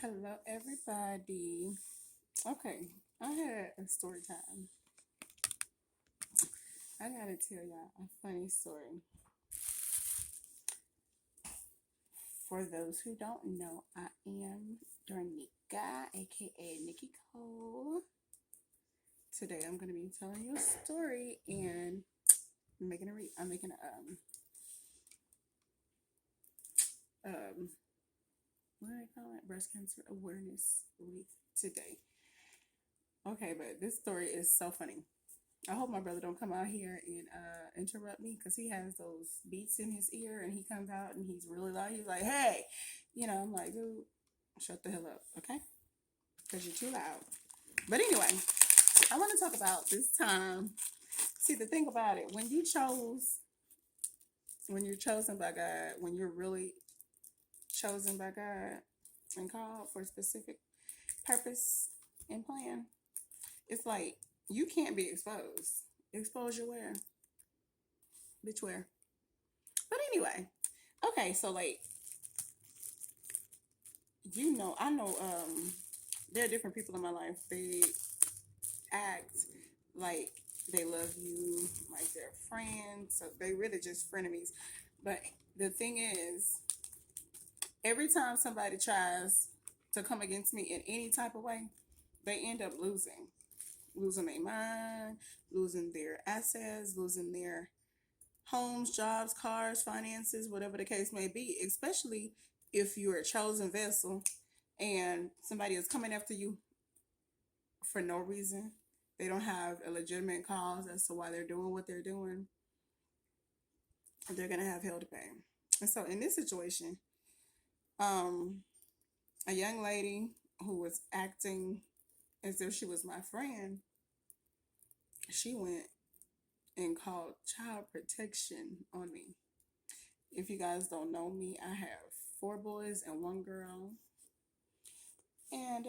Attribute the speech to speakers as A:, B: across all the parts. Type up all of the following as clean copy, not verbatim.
A: Hello, everybody. Okay, I had a story time. I gotta tell y'all a funny story. For those who don't know, I am Dornika, aka Nikki Cole. Today, I'm gonna be telling you a story and I'm making what do I call it? Breast Cancer Awareness Week today. Okay, but this story is so funny. I hope my brother don't come out here and interrupt me because he has those beats in his ear and he comes out and he's really loud. He's like, "Hey," I'm like, "Dude, shut the hell up, okay? Because you're too loud." But anyway, I want to talk about this time. See, the thing about it, when you're chosen by God, when you're really chosen by God and called for a specific purpose and plan, it's like you can't be exposed. Exposure where? Bitch, where? But anyway, okay, so like I know there are different people in my life. They act like they love you, like they're friends. So they really just frenemies. But the thing is, every time somebody tries to come against me in any type of way, they end up losing. Losing their mind, losing their assets, losing their homes, jobs, cars, finances, whatever the case may be, especially if you're a chosen vessel and somebody is coming after you for no reason. They don't have a legitimate cause as to why they're doing what they're doing. They're gonna have hell to pay. And so in this situation, um, a young lady who was acting as if she was my friend, she went and called child protection on me. If you guys don't know me, I have four boys and one girl. And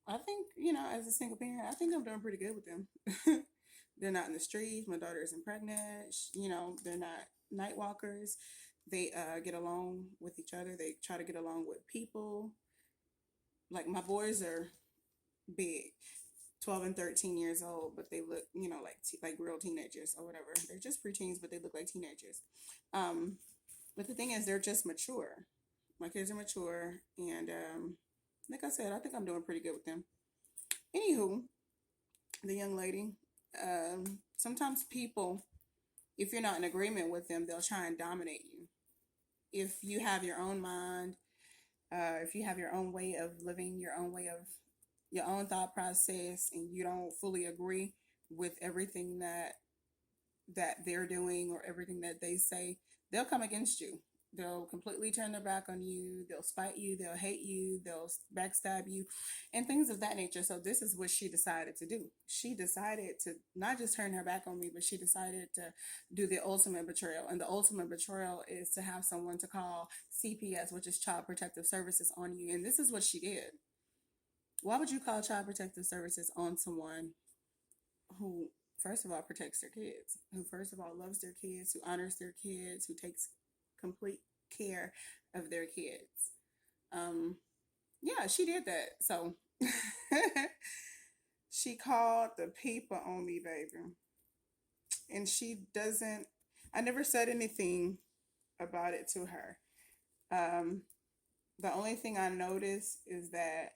A: I think, as a single parent, I think I'm doing pretty good with them. They're not in the streets. My daughter isn't pregnant. They're not night walkers. They get along with each other. They try to get along with people. Like my boys are big, 12 and 13 years old, but they look, like real teenagers or whatever. They're just preteens, but they look like teenagers. Um, but the thing is, they're just mature. My kids are mature, and like I said, I think I'm doing pretty good with them. Anywho, the young lady, sometimes people, if you're not in agreement with them, they'll try and dominate you. If you have your own mind, if you have your own way of living, your own thought process, and you don't fully agree with everything that they're doing or everything that they say, they'll come against you. They'll completely turn their back on you. They'll spite you. They'll hate you. They'll backstab you and things of that nature. So this is what she decided to do. She decided to not just turn her back on me, but she decided to do the ultimate betrayal. And the ultimate betrayal is to have someone to call CPS, which is Child Protective Services, on you. And this is what she did. Why would you call Child Protective Services on someone who, first of all, protects their kids, who, first of all, loves their kids, who honors their kids, who takes complete care of their kids? Um, yeah, she did that. So she called the people on me, baby. And I never said anything about it to her. Um, the only thing I noticed is that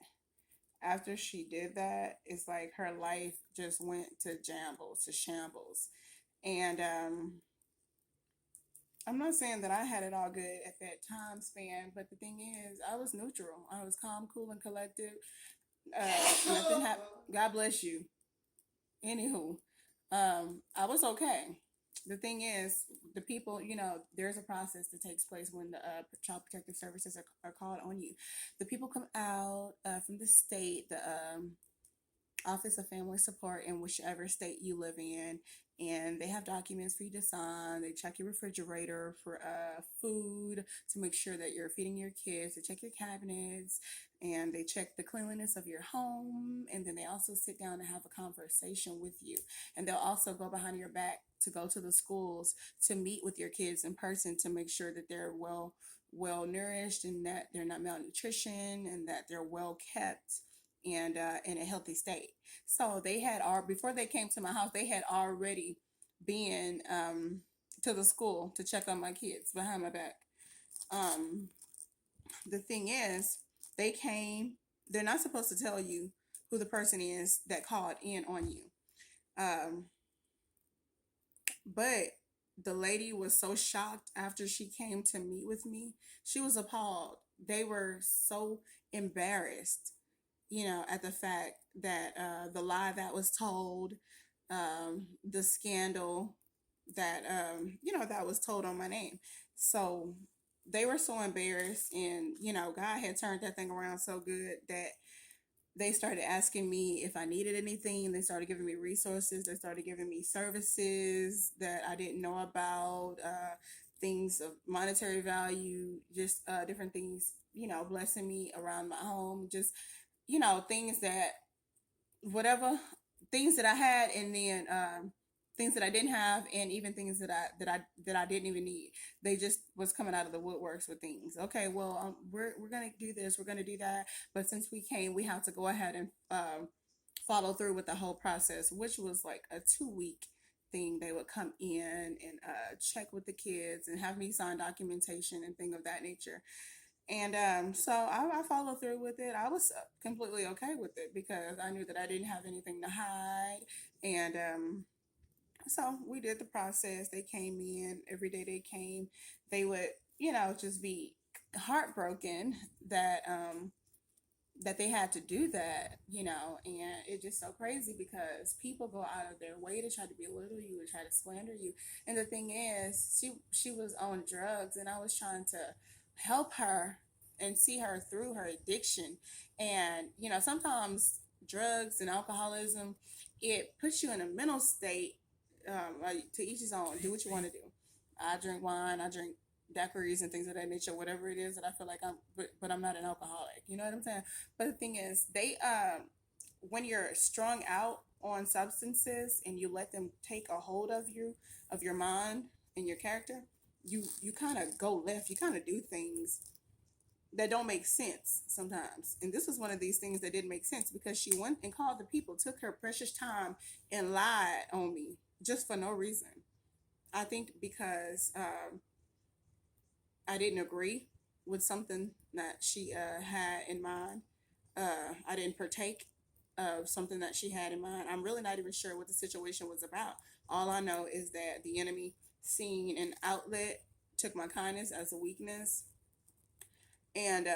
A: after she did that, it's like her life just went to shambles. And I'm not saying that I had it all good at that time span, but the thing is, I was neutral. I was calm, cool, and collected. Nothing happened. God bless you. Anywho, I was okay. The thing is, the people, there's a process that takes place when the child protective services are called on you. The people come out from the state, the Office of Family Support in whichever state you live in, and they have documents for you to sign. They check your refrigerator for food to make sure that you're feeding your kids. They check your cabinets, and they check the cleanliness of your home, and then they also sit down and have a conversation with you. And they'll also go behind your back to go to the schools to meet with your kids in person to make sure that they're well well nourished, and that they're not malnutrition, and that they're well kept and in a healthy state. So they had before they came to my house, they had already been to the school to check on my kids behind my back. Um, the thing is, they came. They're not supposed to tell you who the person is that called in on you. Um, but the lady was so shocked after she came to meet with me. She was appalled. They were so embarrassed, at the fact that the lie that was told, the scandal that, that was told on my name. So they were so embarrassed, and, God had turned that thing around so good that they started asking me if I needed anything. They started giving me resources. They started giving me services that I didn't know about, things of monetary value, just different things, blessing me around my home, just, things that, whatever, things that I had, and then things that I didn't have, and even things that I didn't even need. They just was coming out of the woodworks with things. Okay, well, we're gonna do this, we're gonna do that, but since we came, we have to go ahead and follow through with the whole process, which was like a 2 week thing. They would come in and check with the kids and have me sign documentation and thing of that nature. And so I followed through with it. I was completely okay with it because I knew that I didn't have anything to hide. And so we did the process. They came in every day. They came. They would, just be heartbroken that that they had to do that, and it's just so crazy because people go out of their way to try to belittle you and try to slander you. And the thing is, she was on drugs, and I was trying to help her and see her through her addiction. And sometimes drugs and alcoholism, it puts you in a mental state. Like, to each his own. Do what you want to do. I drink wine. I drink daiquiris and things of that nature, whatever it is that I feel like but I'm not an alcoholic. You know what I'm saying? But the thing is, they when you're strung out on substances and you let them take a hold of you, of your mind and your character, you kind of go left. You kind of do things that don't make sense sometimes. And this was one of these things that didn't make sense because she went and called the people, took her precious time, and lied on me just for no reason. I think because I didn't agree with something that she had in mind. I didn't partake of something that she had in mind. I'm really not even sure what the situation was about. All I know is that the enemy seen an outlet, took my kindness as a weakness, and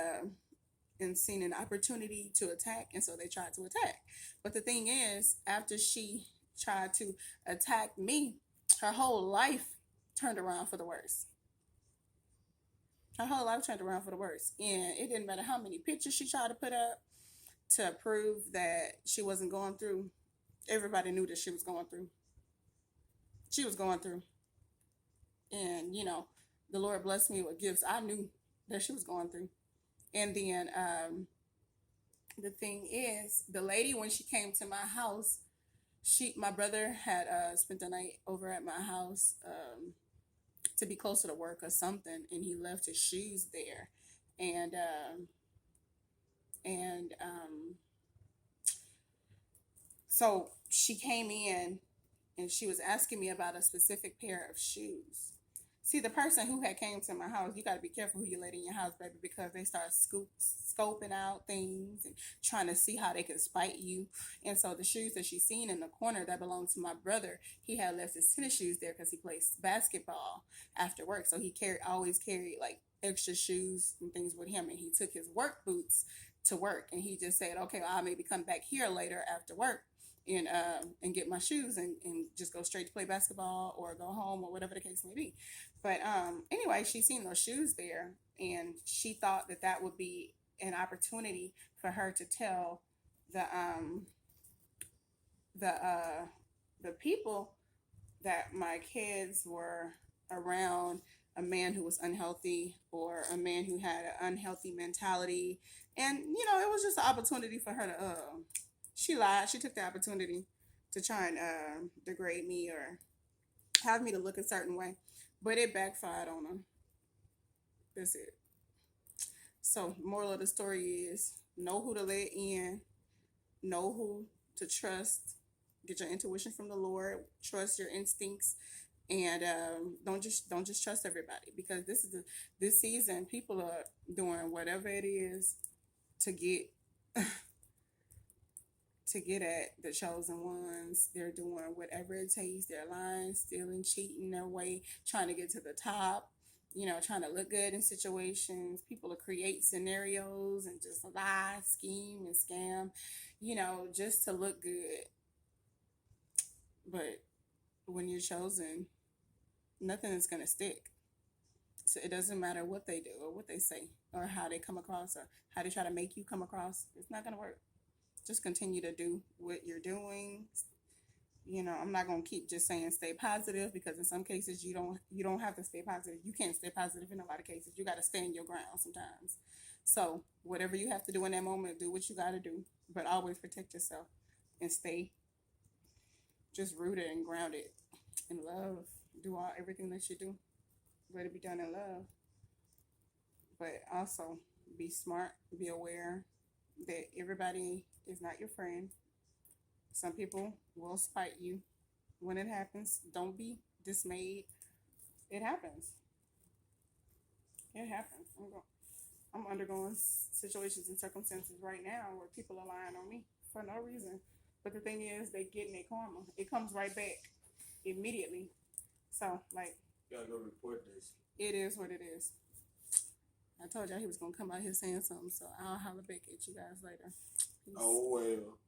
A: seen an opportunity to attack, and so they tried to attack. But the thing is, after she tried to attack me, her whole life turned around for the worse. Her whole life turned around for the worse. And it didn't matter how many pictures she tried to put up to prove that she wasn't going through. Everybody knew that she was going through. She was going through. And, the Lord blessed me with gifts. I knew that she was going through. And then the thing is, the lady, when she came to my house, my brother had spent the night over at my house, to be closer to work or something, and he left his shoes there. And and so she came in and she was asking me about a specific pair of shoes. See, the person who had came to my house, you got to be careful who you let in your house, baby, because they start scoping out things and trying to see how they can spite you. And so the shoes that she seen in the corner that belonged to my brother, he had left his tennis shoes there because he plays basketball after work. So he always carried like extra shoes and things with him, and he took his work boots to work, and he just said, okay, well, I'll maybe come back here later after work and get my shoes and just go straight to play basketball or go home or whatever the case may be. But anyway, she seen those shoes there, and she thought that that would be an opportunity for her to tell the the uh, the people that my kids were around a man who was unhealthy or a man who had an unhealthy mentality. And it was just an opportunity for her to she lied. She took the opportunity to try and degrade me or have me to look a certain way, but it backfired on her. That's it. So, moral of the story is know who to let in, know who to trust, get your intuition from the Lord, trust your instincts, and don't just trust everybody, because this season people are doing whatever it is to get to get at the chosen ones. They're doing whatever it takes. They're lying, stealing, cheating their way, trying to get to the top, trying to look good in situations. People will create scenarios and just lie, scheme, and scam, just to look good. But when you're chosen, nothing is going to stick. So it doesn't matter what they do or what they say or how they come across or how they try to make you come across. It's not going to work. Just continue to do what you're doing. I'm not going to keep just saying stay positive, because in some cases you don't have to stay positive. You can't stay positive in a lot of cases. You got to stand your ground sometimes. So whatever you have to do in that moment, do what you got to do, but always protect yourself and stay just rooted and grounded in love. Do everything that you do, let it be done in love. But also be smart, be aware that everybody is not your friend. Some people will spite you when it happens. Don't be dismayed. It happens. It happens. I'm undergoing situations and circumstances right now where people are lying on me for no reason. But the thing is, they getting their karma. It comes right back immediately. So, like,
B: you gotta go report this.
A: It is what it is. I told y'all he was gonna come out here saying something, so I'll holler back at you guys later. Peace.
B: Oh well.